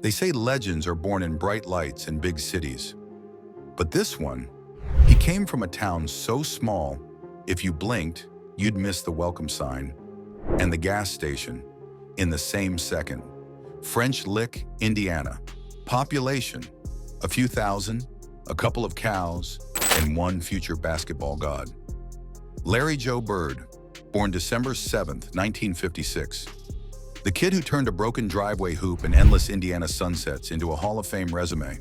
They say legends are born in bright lights and big cities. But this one, he came from a town so small, if you blinked, you'd miss the welcome sign and the gas station in the same second. French Lick, Indiana. Population, a few thousand, a couple of cows, and one future basketball god. Larry Joe Bird, born December 7th, 1956. The kid who turned a broken driveway hoop and endless Indiana sunsets into a Hall of Fame resume.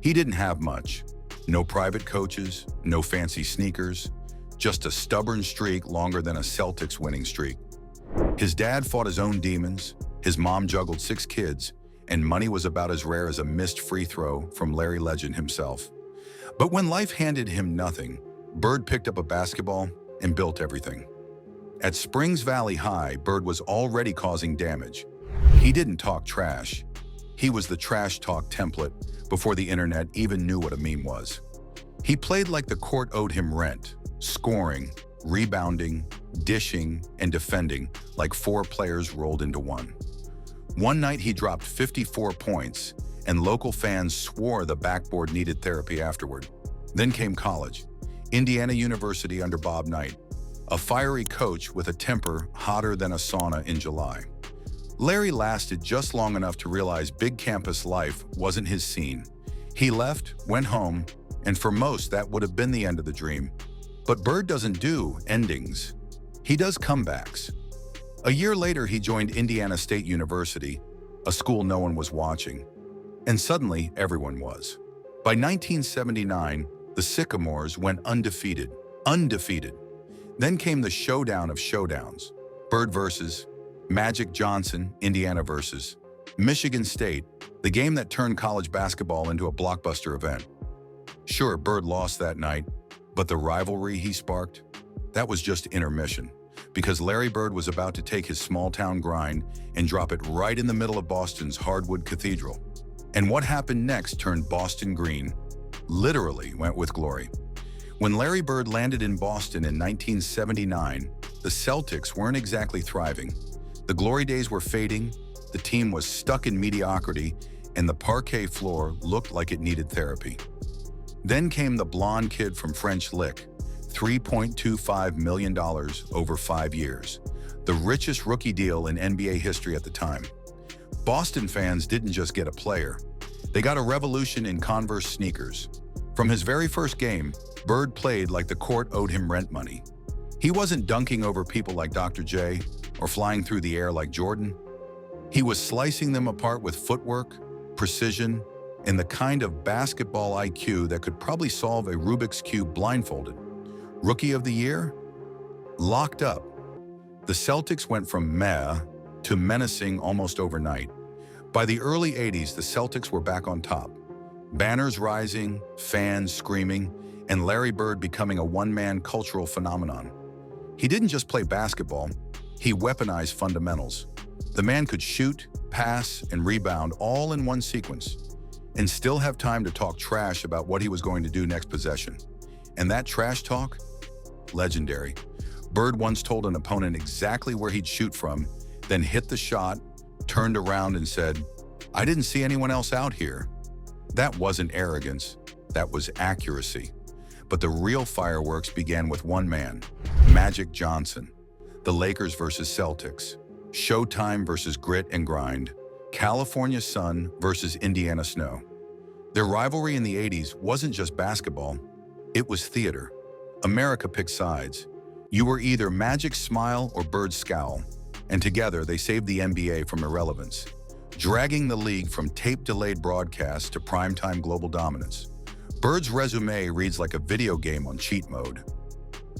He didn't have much. No private coaches, no fancy sneakers, just a stubborn streak longer than a Celtics winning streak. His dad fought his own demons, his mom juggled 6 kids, and money was about as rare as a missed free throw from Larry Legend himself. But when life handed him nothing, Bird picked up a basketball and built everything. At Springs Valley High, Bird was already causing damage. He didn't talk trash. He was the trash talk template before the internet even knew what a meme was. He played like the court owed him rent, scoring, rebounding, dishing, and defending like 4 players rolled into one. One night he dropped 54 points, and local fans swore the backboard needed therapy afterward. Then came college, Indiana University under Bob Knight, a fiery coach with a temper hotter than a sauna in July. Larry lasted just long enough to realize big campus life wasn't his scene. He left, went home, and for most that would have been the end of the dream. But Bird doesn't do endings. He does comebacks. A year later, he joined Indiana State University, a school no one was watching. And suddenly, everyone was. By 1979, the Sycamores went undefeated. Then came the showdown of showdowns. Bird versus Magic Johnson, Indiana versus Michigan State, the game that turned college basketball into a blockbuster event. Sure, Bird lost that night, but the rivalry he sparked, that was just intermission, because Larry Bird was about to take his small-town grind and drop it right in the middle of Boston's hardwood cathedral. And what happened next turned Boston green, literally went with glory. When Larry Bird landed in Boston in 1979, the Celtics weren't exactly thriving. The glory days were fading, the team was stuck in mediocrity, and the parquet floor looked like it needed therapy. Then came the blonde kid from French Lick, $3.25 million over 5 years, the richest rookie deal in NBA history at the time. Boston fans didn't just get a player, they got a revolution in Converse sneakers. From his very first game, Bird played like the court owed him rent money. He wasn't dunking over people like Dr. J or flying through the air like Jordan. He was slicing them apart with footwork, precision, and the kind of basketball IQ that could probably solve a Rubik's Cube blindfolded. Rookie of the Year? Locked up. The Celtics went from meh to menacing almost overnight. By the early 80s, the Celtics were back on top. Banners rising, fans screaming, and Larry Bird becoming a one-man cultural phenomenon. He didn't just play basketball, he weaponized fundamentals. The man could shoot, pass, and rebound all in one sequence, and still have time to talk trash about what he was going to do next possession. And that trash talk? Legendary. Bird once told an opponent exactly where he'd shoot from, then hit the shot, turned around and said, "I didn't see anyone else out here." That wasn't arrogance, that was accuracy. But the real fireworks began with one man, Magic Johnson. The Lakers versus Celtics, Showtime versus grit and grind, California sun versus Indiana snow. Their rivalry in the 80s wasn't just basketball, it was theater. America picked sides. You were either Magic's smile or Bird's scowl, and together they saved the NBA from irrelevance, dragging the league from tape-delayed broadcasts to primetime global dominance. Bird's resume reads like a video game on cheat mode.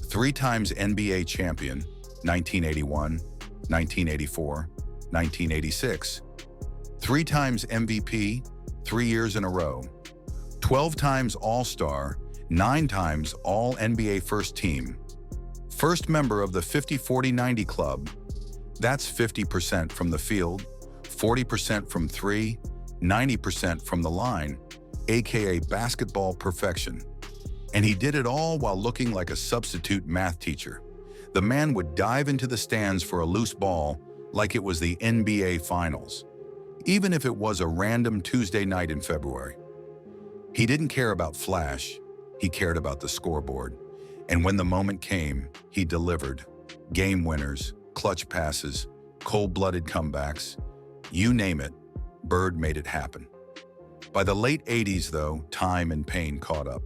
3 times NBA champion, 1981, 1984, 1986. 3 times MVP, 3 years in a row. 12 times All-Star, 9 times All-NBA First Team. First member of the 50-40-90 Club. That's 50% from the field, 40% from 3, 90% from the line, aka basketball perfection. And he did it all while looking like a substitute math teacher. The man would dive into the stands for a loose ball like it was the NBA Finals. even if it was a random Tuesday night in February. He didn't care about flash, he cared about the scoreboard. And when the moment came, he delivered. Game winners, clutch passes, cold-blooded comebacks, you name it, Bird made it happen. By the late 80s, though, time and pain caught up.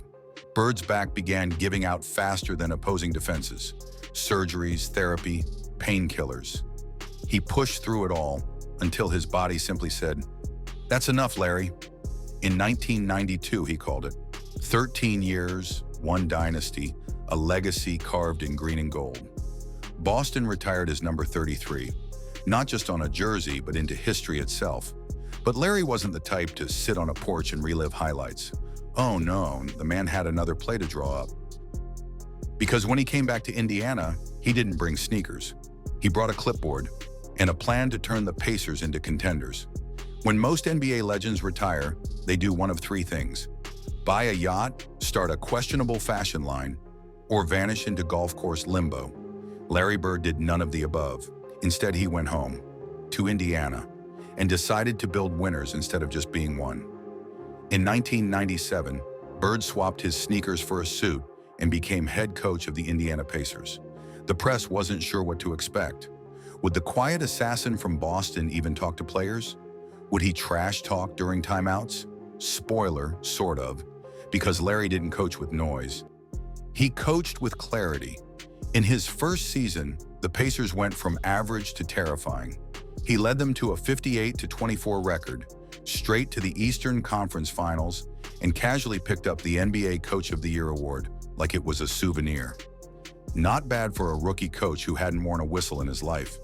Bird's back began giving out faster than opposing defenses. Surgeries, therapy, painkillers. He pushed through it all until his body simply said, "That's enough, Larry." In 1992, he called it. 13 years, one dynasty, a legacy carved in green and gold. Boston retired as number 33, not just on a jersey, but into history itself. But Larry wasn't the type to sit on a porch and relive highlights. Oh no, the man had another play to draw up. Because when he came back to Indiana, he didn't bring sneakers. He brought a clipboard and a plan to turn the Pacers into contenders. When most NBA legends retire, they do one of three things: buy a yacht, start a questionable fashion line, or vanish into golf course limbo. Larry Bird did none of the above. Instead, he went home, to Indiana, and decided to build winners instead of just being one. In 1997, Bird swapped his sneakers for a suit and became head coach of the Indiana Pacers. The press wasn't sure what to expect. Would the quiet assassin from Boston even talk to players? Would he trash talk during timeouts? Spoiler, sort of, because Larry didn't coach with noise. He coached with clarity. In his first season, the Pacers went from average to terrifying. He led them to a 58-24 record, straight to the Eastern Conference Finals, and casually picked up the NBA Coach of the Year award like it was a souvenir. Not bad for a rookie coach who hadn't worn a whistle in his life.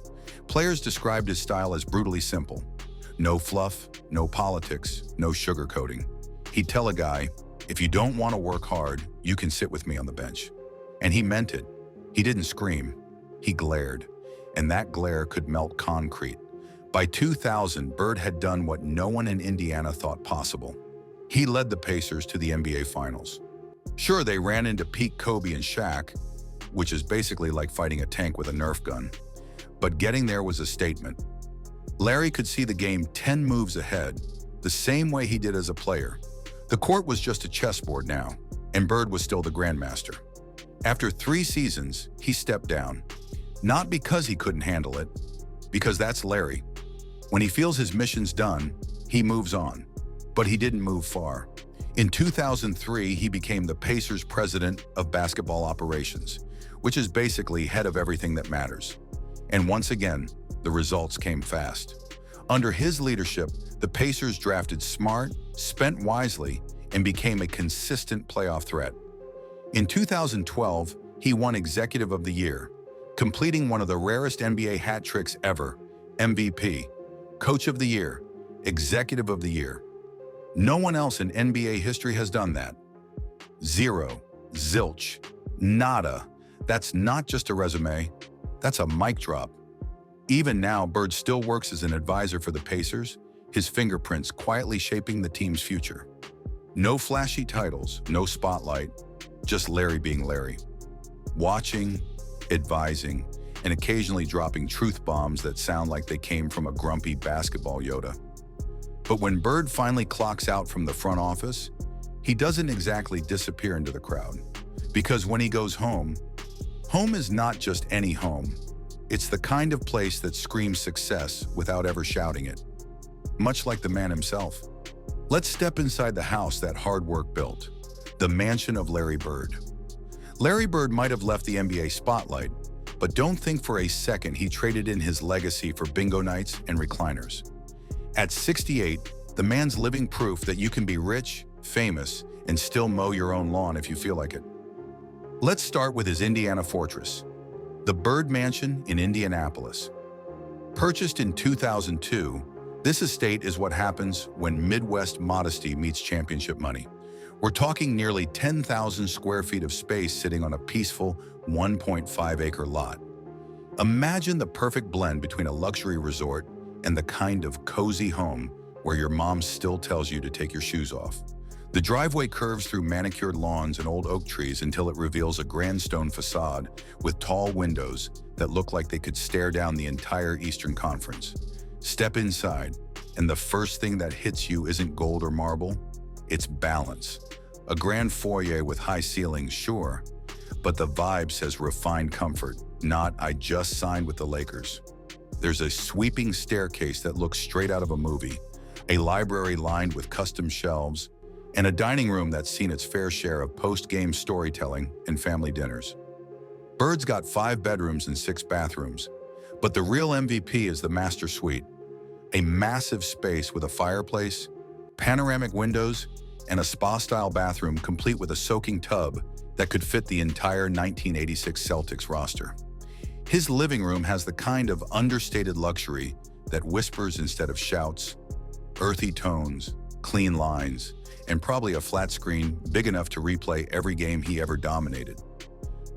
Players described his style as brutally simple. No fluff, no politics, no sugarcoating. He'd tell a guy, "If you don't want to work hard, you can sit with me on the bench." And he meant it. He didn't scream. He glared. And that glare could melt concrete. By 2000, Bird had done what no one in Indiana thought possible. He led the Pacers to the NBA Finals. Sure, they ran into peak Kobe and Shaq, which is basically like fighting a tank with a Nerf gun. But getting there was a statement. Larry could see the game 10 moves ahead, the same way he did as a player. The court was just a chessboard now, and Bird was still the grandmaster. After 3 seasons, he stepped down. Not because he couldn't handle it, because that's Larry. When he feels his mission's done, he moves on. But he didn't move far. In 2003, he became the Pacers president of basketball operations, which is basically head of everything that matters. And once again, the results came fast. Under his leadership, the Pacers drafted smart, spent wisely, and became a consistent playoff threat. In 2012, he won Executive of the Year, completing one of the rarest NBA hat tricks ever: MVP, Coach of the Year, Executive of the Year. No one else in NBA history has done that. Zero, zilch, nada. That's not just a resume, that's a mic drop. Even now, Bird still works as an advisor for the Pacers, his fingerprints quietly shaping the team's future. No flashy titles, no spotlight, just Larry being Larry. Watching, advising, and occasionally dropping truth bombs that sound like they came from a grumpy basketball Yoda. But when Bird finally clocks out from the front office, he doesn't exactly disappear into the crowd. Because when he goes home, home is not just any home. It's the kind of place that screams success without ever shouting it. Much like the man himself. Let's step inside the house that hard work built. The mansion of Larry Bird. Larry Bird might have left the NBA spotlight, but don't think for a second he traded in his legacy for bingo nights and recliners. At 68, the man's living proof that you can be rich, famous, and still mow your own lawn if you feel like it. Let's start with his Indiana fortress, the Bird Mansion in Indianapolis. Purchased in 2002, this estate is what happens when Midwest modesty meets championship money. We're talking nearly 10,000 square feet of space sitting on a peaceful 1.5-acre lot. Imagine the perfect blend between a luxury resort and the kind of cozy home where your mom still tells you to take your shoes off. The driveway curves through manicured lawns and old oak trees until it reveals a grand stone facade with tall windows that look like they could stare down the entire Eastern Conference. Step inside, And the first thing that hits you isn't gold or marble, it's balance. A grand foyer with high ceilings, sure, but the vibe says refined comfort, not "I just signed with the Lakers." There's a sweeping staircase that looks straight out of a movie, a library lined with custom shelves, and a dining room that's seen its fair share of post-game storytelling and family dinners. Bird's got 5 bedrooms and 6 bathrooms, but the real MVP is the master suite, a massive space with a fireplace, panoramic windows, and a spa-style bathroom complete with a soaking tub that could fit the entire 1986 Celtics roster. His living room has the kind of understated luxury that whispers instead of shouts, earthy tones, clean lines, and probably a flat screen big enough to replay every game he ever dominated.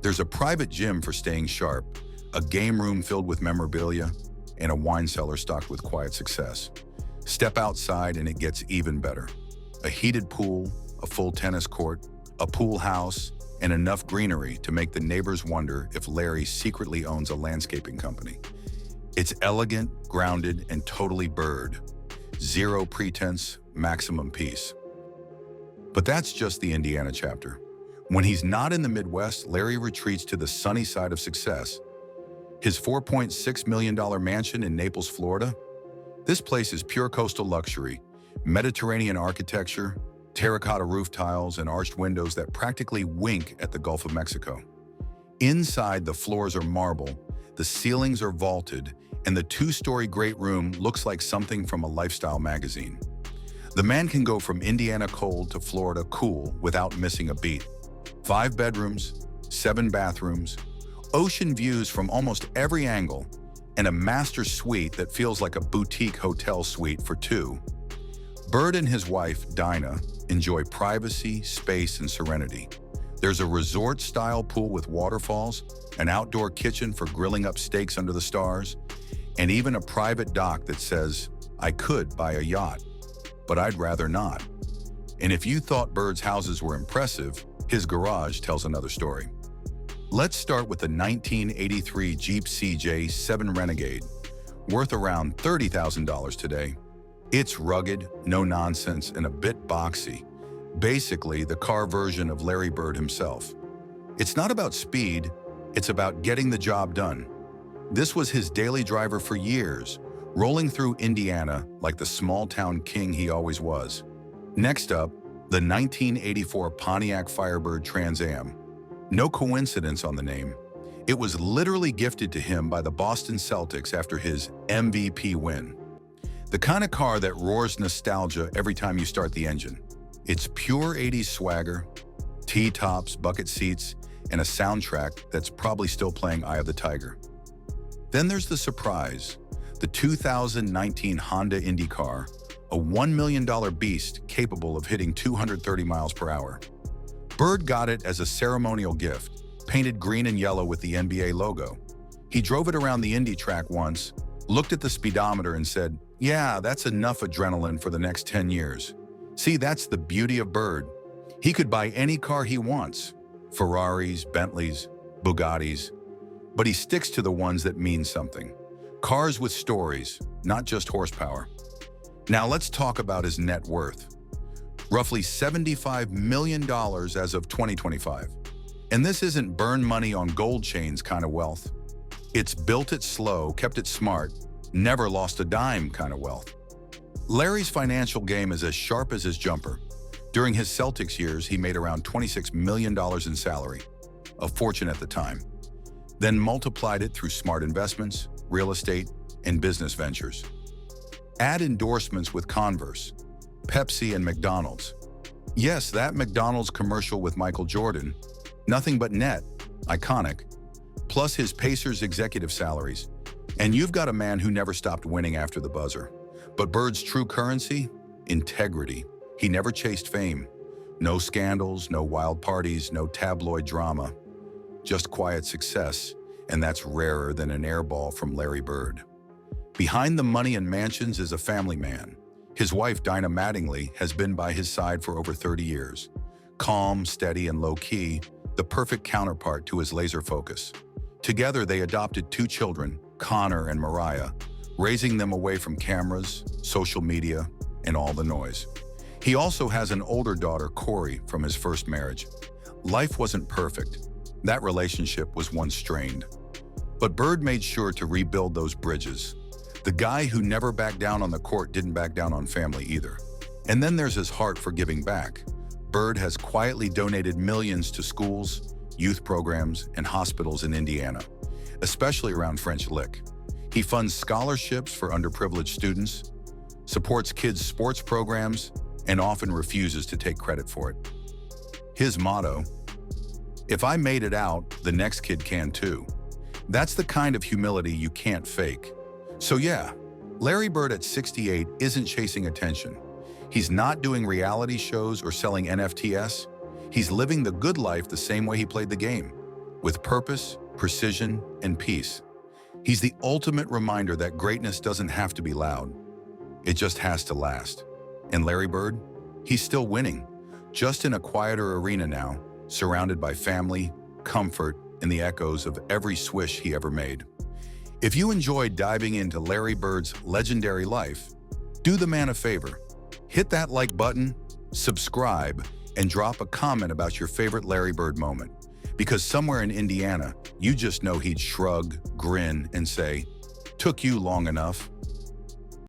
There's a private gym for staying sharp, a game room filled with memorabilia, and a wine cellar stocked with quiet success. Step outside and it gets even better. A heated pool, a full tennis court, a pool house, and enough greenery to make the neighbors wonder if Larry secretly owns a landscaping company. It's elegant, grounded, and totally Bird. Zero pretense, maximum peace. But that's just the Indiana chapter. When he's not in the Midwest, Larry retreats to the sunny side of success. His $4.6 million mansion in Naples, Florida? This place is pure coastal luxury, Mediterranean architecture, terracotta roof tiles, and arched windows that practically wink at the Gulf of Mexico. Inside, the floors are marble, the ceilings are vaulted, and the 2-story great room looks like something from a lifestyle magazine. The man can go from Indiana cold to Florida cool without missing a beat. 5 bedrooms, 7 bathrooms, ocean views from almost every angle, and a master suite that feels like a boutique hotel suite for 2. Bird and his wife, Dinah, enjoy privacy, space, and serenity. There's a resort-style pool with waterfalls, an outdoor kitchen for grilling up steaks under the stars, and even a private dock that says, "I could buy a yacht, but I'd rather not." And if you thought Bird's houses were impressive, his garage tells another story. Let's start with the 1983 Jeep CJ 7 Renegade, worth around $30,000 today. It's rugged, no nonsense, and a bit boxy. Basically, the car version of Larry Bird himself. It's not about speed, it's about getting the job done. This was his daily driver for years, rolling through Indiana like the small-town king he always was. Next up, the 1984 Pontiac Firebird Trans Am. No coincidence on the name. It was literally gifted to him by the Boston Celtics after his MVP win. The kind of car that roars nostalgia every time you start the engine. It's pure 80s swagger, T-tops, bucket seats, and a soundtrack that's probably still playing Eye of the Tiger. Then there's the surprise, the 2019 Honda Indy car, a $1 million beast capable of hitting 230 miles per hour. Bird got it as a ceremonial gift, painted green and yellow with the NBA logo. He drove it around the Indy track once, looked at the speedometer and said, "Yeah, that's enough adrenaline for the next 10 years. See, that's the beauty of Bird. He could buy any car he wants, Ferraris, Bentleys, Bugattis, but he sticks to the ones that mean something. Cars with stories, not just horsepower. Now let's talk about his net worth. Roughly $75 million as of 2025. And this isn't burn money on gold chains kind of wealth. It's built it slow, kept it smart, never lost a dime kind of wealth. Larry's financial game is as sharp as his jumper. During his Celtics years, he made around $26 million in salary, a fortune at the time. Then multiplied it through smart investments, real estate, and business ventures. Add endorsements with Converse, Pepsi, and McDonald's. Yes, that McDonald's commercial with Michael Jordan, nothing but net, iconic, plus his Pacers executive salaries. And you've got a man who never stopped winning after the buzzer. But Bird's true currency? Integrity. He never chased fame. No scandals, no wild parties, no tabloid drama. Just quiet success, and that's rarer than an airball from Larry Bird. Behind the money and mansions is a family man. His wife, Dinah Mattingly, has been by his side for over 30 years. Calm, steady, and low-key, the perfect counterpart to his laser focus. Together, they adopted 2 children, Connor and Mariah, raising them away from cameras, social media, and all the noise. He also has an older daughter, Corey, from his first marriage. Life wasn't perfect. That relationship was once strained. But Bird made sure to rebuild those bridges. The guy who never backed down on the court didn't back down on family either. And then there's his heart for giving back. Bird has quietly donated millions to schools, youth programs, and hospitals in Indiana, especially around French Lick. He funds scholarships for underprivileged students, supports kids' sports programs, and often refuses to take credit for it. His motto, "If I made it out, the next kid can too." That's the kind of humility you can't fake. So yeah, Larry Bird at 68 isn't chasing attention. He's not doing reality shows or selling NFTs. He's living the good life the same way he played the game, with purpose, precision, and peace. He's the ultimate reminder that greatness doesn't have to be loud. It just has to last. And Larry Bird, he's still winning, just in a quieter arena now, surrounded by family, comfort, and the echoes of every swish he ever made. If you enjoyed diving into Larry Bird's legendary life, do the man a favor. Hit that like button, subscribe, and drop a comment about your favorite Larry Bird moment. Because somewhere in Indiana, you just know he'd shrug, grin, and say, "Took you long enough."